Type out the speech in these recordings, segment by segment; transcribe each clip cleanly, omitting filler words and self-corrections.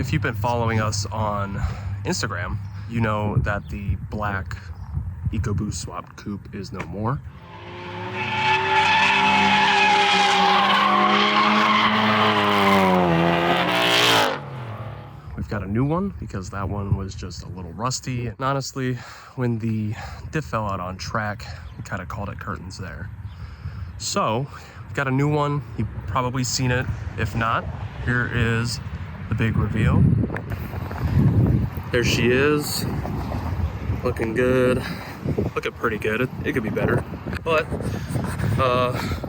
If you've been following us on Instagram, you know that the black Ecoboost swapped coupe is no more. We've got a new one because that one was just a little rusty. And honestly, when the diff fell out on track, we kind of called it curtains there. So, we've got a new one. You've probably seen it. If not, here is the big reveal. There she is. Looking good. Looking pretty good. It could be better. But,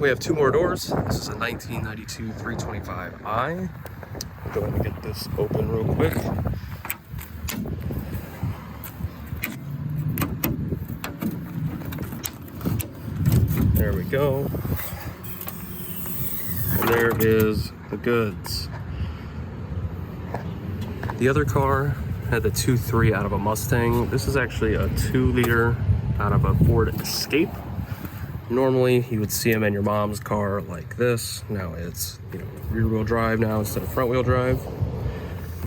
we have two more doors. This is a 1992 325i. I'll go ahead and get this open real quick. There we go. And there is the goods. The other car had the 2.3 out of a Mustang. This is actually a 2-liter out of a Ford Escape. Normally, you would see them in your mom's car like this. Now it's, rear-wheel drive now instead of front-wheel drive.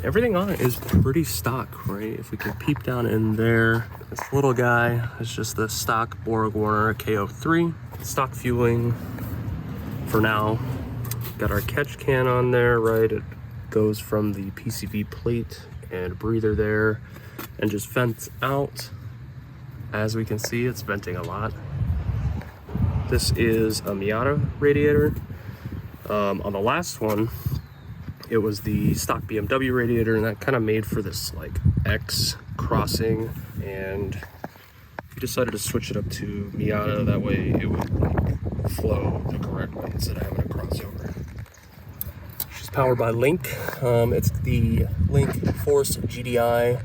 Everything on it is pretty stock, right? If we can peep down in there, this little guy is just the stock Borg-Warner KO3. Stock fueling for now. Got our catch can on there, right? It goes from the PCV plate and breather there and just vents out. As we can see, it's venting a lot. This is a Miata radiator. On the last one, it was the stock BMW radiator, and that kind of made for this like X crossing, and we decided to switch it up to Miata. That way it would like flow the correct way instead of having a crossover. She's powered by Link. It's the Link Force GDI.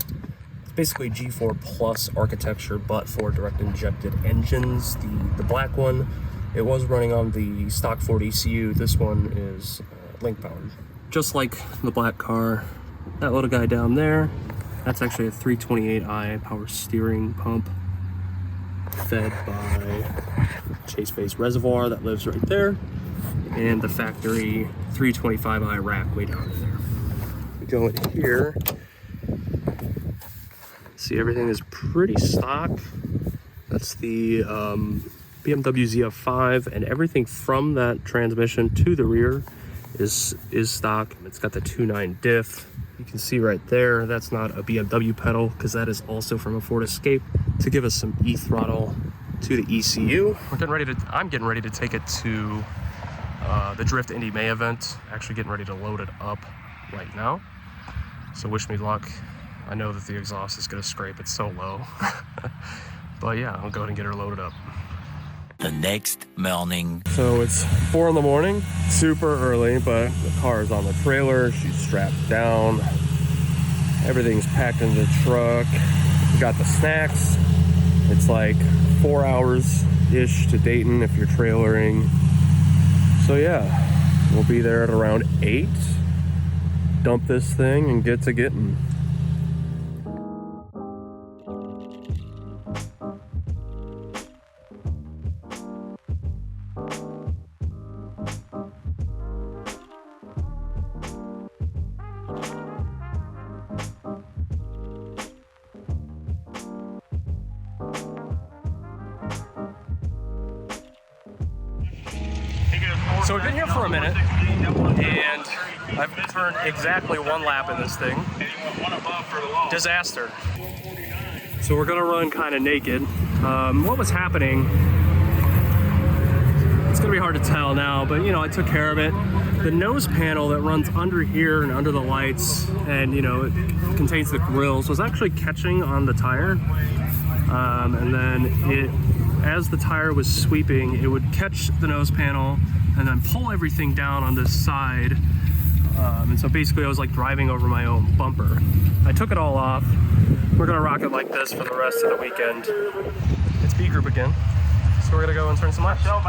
It's basically G4 Plus architecture, but for direct injected engines. The black one, it was running on the stock Ford ECU. This one is Link powered. Just like the black car, that little guy down there, that's actually a 328i power steering pump fed by Chase Face reservoir that lives right there, and the factory 325i rack way down there. We go in here, see everything is pretty stock. That's the BMW ZF5, and everything from that transmission to the rear is stock. It's got the 2.9 diff. You can see right there, that's not a BMW pedal because that is also from a Ford Escape to give us some e-throttle to the ECU. I'm getting ready to take it to the Drift Indy May event. Actually getting ready to load it up right now. So wish me luck. I know that the exhaust is gonna scrape, it's so low. But yeah, I'll go ahead and get her loaded up. The next morning. So it's 4 in the morning, super early, but the car is on the trailer. She's strapped down. Everything's packed in the truck. We got the snacks. It's like 4 hours-ish to Dayton if you're trailering. So yeah, we'll be there at around 8. Dump this thing and get to getting. So we've been here for a minute, and I've turned exactly 1 lap in this thing. Disaster. So we're gonna run kind of naked. What was happening, it's gonna be hard to tell now, but I took care of it. The nose panel that runs under here and under the lights, and it contains the grills, was actually catching on the tire. And then as the tire was sweeping, it would catch the nose panel and then pull everything down on this side. And so basically I was like driving over my own bumper. I took it all off. We're gonna rock it like this for the rest of the weekend. It's B group again. So we're gonna go and turn some laps. So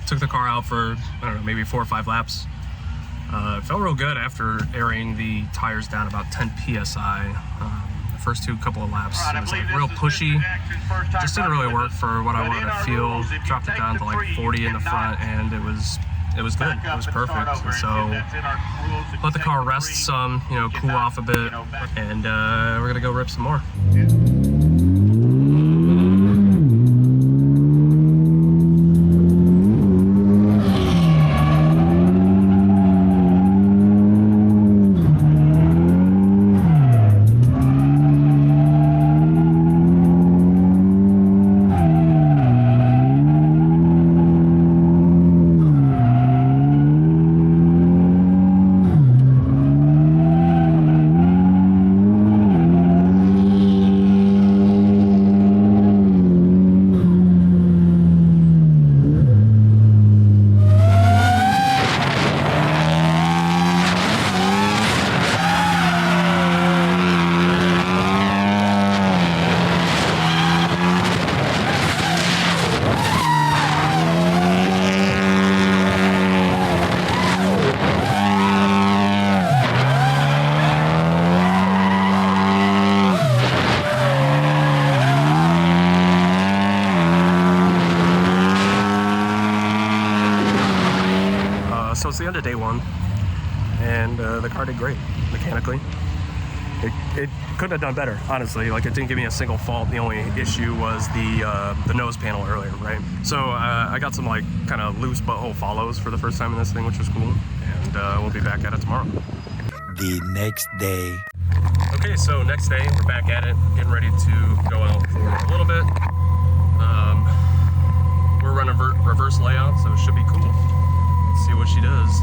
took the car out for, I don't know, maybe 4 or 5 laps. It felt real good after airing the tires down about 10 psi. The first couple of laps, it was like real pushy. Just didn't really work for what I wanted to feel. Dropped it down to like 40 in the front, and it was good. It was perfect. And so let the car rest some, you know, cool off a bit, and we're gonna go rip some more. So it's the end of day 1, and the car did great mechanically. It couldn't have done better, honestly. Like, it didn't give me a single fault. The only issue was the nose panel earlier, right? So I got some like kind of loose butthole follows for the first time in this thing, which was cool. And we'll be back at it tomorrow. The next day. Okay, so next day we're back at it, getting ready to go out for a little bit. We're running reverse layout, so it should be cool. Let's see what she does.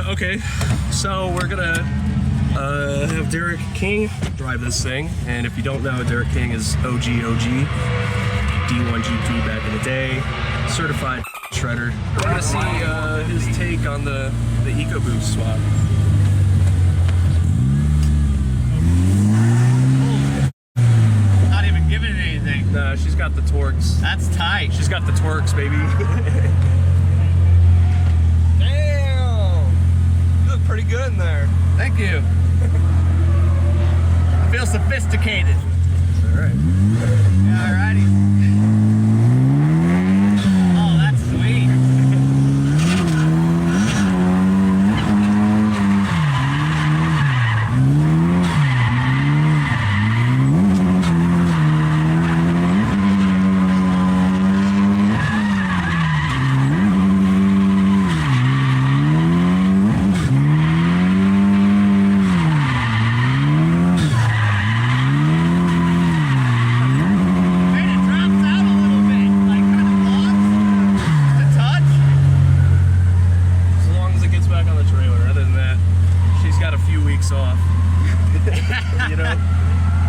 Okay, so we're gonna have Derek King drive this thing, and if you don't know, Derek King is OG, D1 GP back in the day, certified shredder. We're gonna see his take on the Ecoboost swap. Not even giving it anything. Nah, she's got the torques. That's tight. She's got the torques, baby. Pretty good in there. Thank you. I feel sophisticated. All right. Alrighty. Oh, that's sweet. weeks off. You know,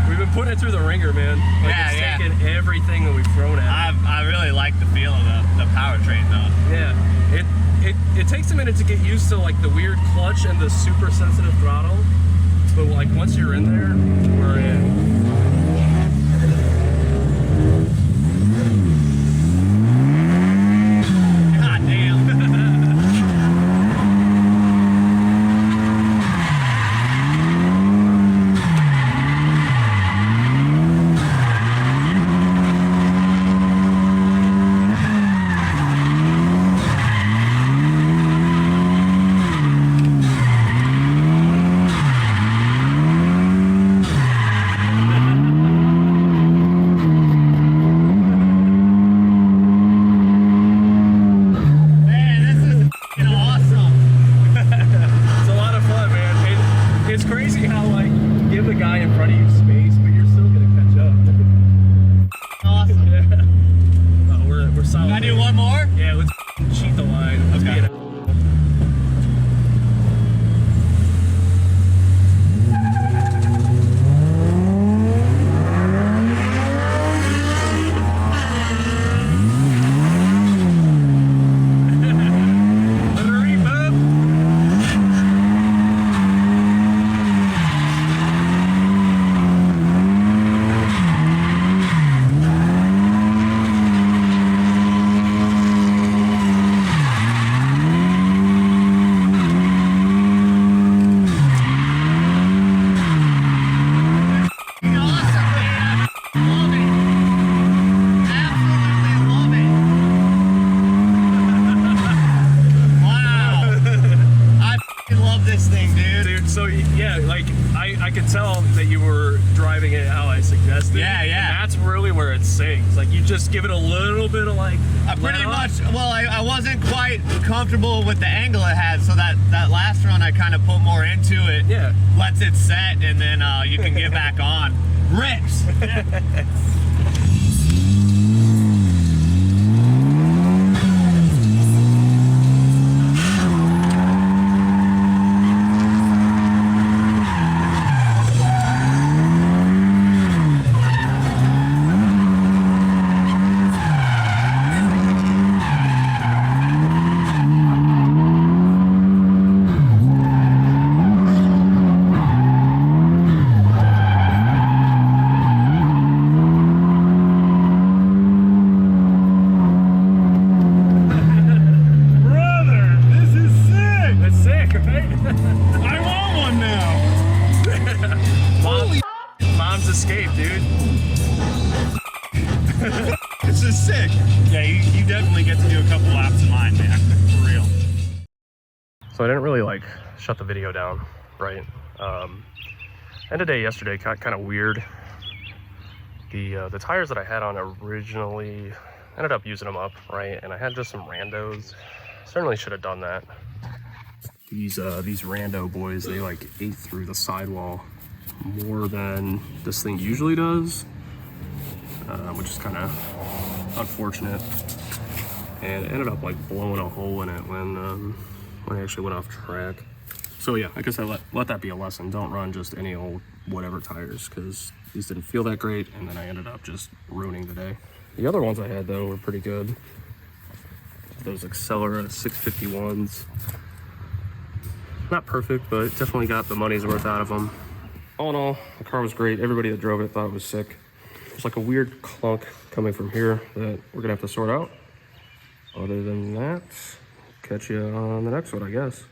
we've been putting it through the ringer, man. Like, it's taken everything that we've thrown at it. I really like the feel of the powertrain though. Yeah, it takes a minute to get used to like the weird clutch and the super sensitive throttle, but like once you're in there, we're in. I could tell that you were driving it how I suggested. Yeah. And that's really where it sings. Like, you just give it a little bit of like. Pretty much. Well, I wasn't quite comfortable with the angle it had, so that last run I kind of put more into it. Yeah. Lets it set, and then you can get back on. Rips. Escape, dude. This is sick. Yeah, you definitely get to do a couple laps of mine, man. For real. So I didn't really like shut the video down, right? End of day yesterday got kind of weird. The tires that I had on originally ended up using them up, right? And I had just some randos. Certainly should have done that. These rando boys, they like ate through the sidewall more than this thing usually does, which is kind of unfortunate, and it ended up like blowing a hole in it when I actually went off track. So yeah, I guess I let that be a lesson. Don't run just any old whatever tires, because these didn't feel that great, and then I ended up just ruining the day. The other ones I had though were pretty good. Those Accelera 651s. Not perfect, but definitely got the money's worth out of them. All in all, the car was great. Everybody that drove it thought it was sick. There's like a weird clunk coming from here that we're gonna have to sort out. Other than that, catch you on the next one, I guess.